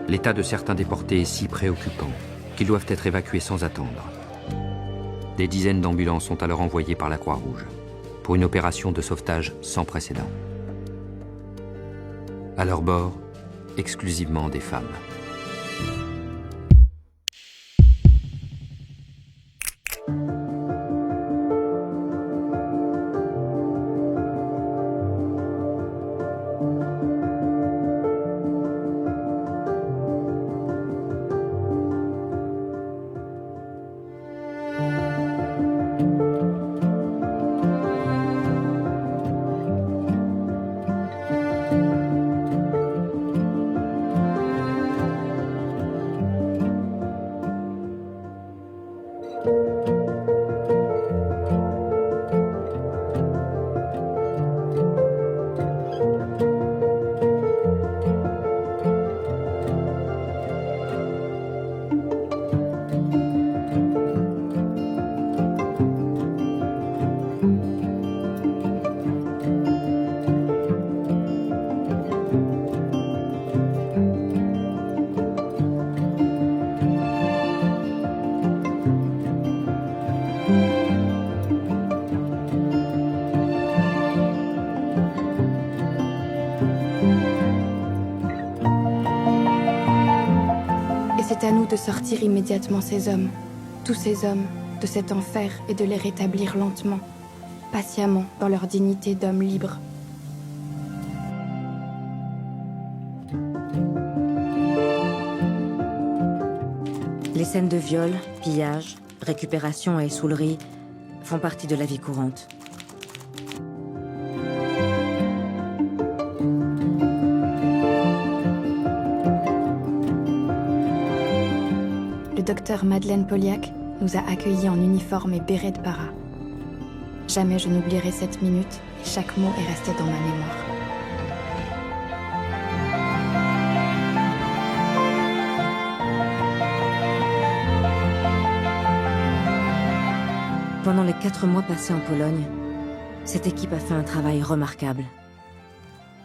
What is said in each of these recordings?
L'état de certains déportés est si préoccupant qu'ils doivent être évacués sans attendre. Des dizaines d'ambulances sont alors envoyées par la Croix-Rouge pour une opération de sauvetage sans précédent. À leur bord, exclusivement des femmes. C'est à nous de sortir immédiatement ces hommes, tous ces hommes, de cet enfer et de les rétablir lentement, patiemment, dans leur dignité d'hommes libres. Les scènes de viol, pillage, récupération et soulerie font partie de la vie courante. Le docteur Madeleine Poliak nous a accueillis en uniforme et béret de para. Jamais je n'oublierai cette minute et chaque mot est resté dans ma mémoire. Pendant les 4 mois passés en Pologne, cette équipe a fait un travail remarquable.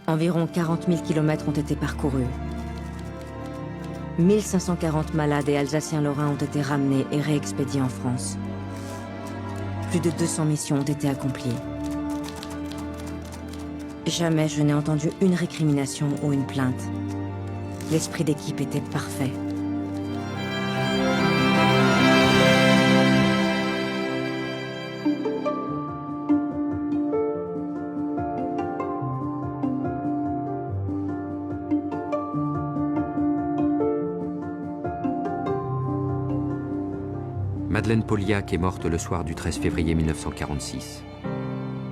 Environ 40 000 kilomètres ont été parcourus. 1540 malades et Alsaciens-Lorrains ont été ramenés et réexpédiés en France. Plus de 200 missions ont été accomplies. Jamais je n'ai entendu une récrimination ou une plainte. L'esprit d'équipe était parfait. Madeleine Poliak est morte le soir du 13 février 1946,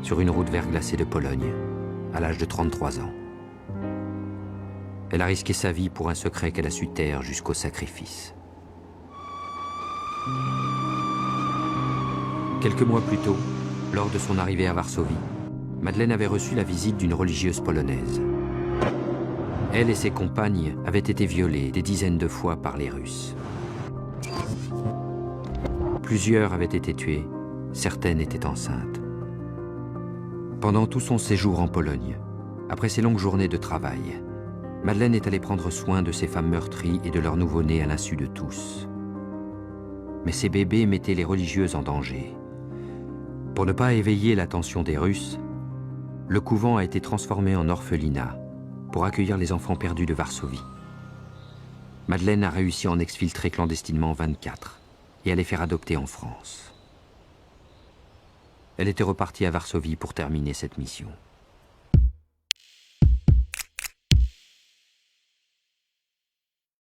sur une route verglacée de Pologne, à l'âge de 33 ans. Elle a risqué sa vie pour un secret qu'elle a su taire jusqu'au sacrifice. Quelques mois plus tôt, lors de son arrivée à Varsovie, Madeleine avait reçu la visite d'une religieuse polonaise. Elle et ses compagnes avaient été violées des dizaines de fois par les Russes. Plusieurs avaient été tuées, certaines étaient enceintes. Pendant tout son séjour en Pologne, après ses longues journées de travail, Madeleine est allée prendre soin de ces femmes meurtries et de leurs nouveau-nés à l'insu de tous. Mais ces bébés mettaient les religieuses en danger. Pour ne pas éveiller l'attention des Russes, le couvent a été transformé en orphelinat pour accueillir les enfants perdus de Varsovie. Madeleine a réussi à en exfiltrer clandestinement 24 et à les faire adopter en France. Elle était repartie à Varsovie pour terminer cette mission.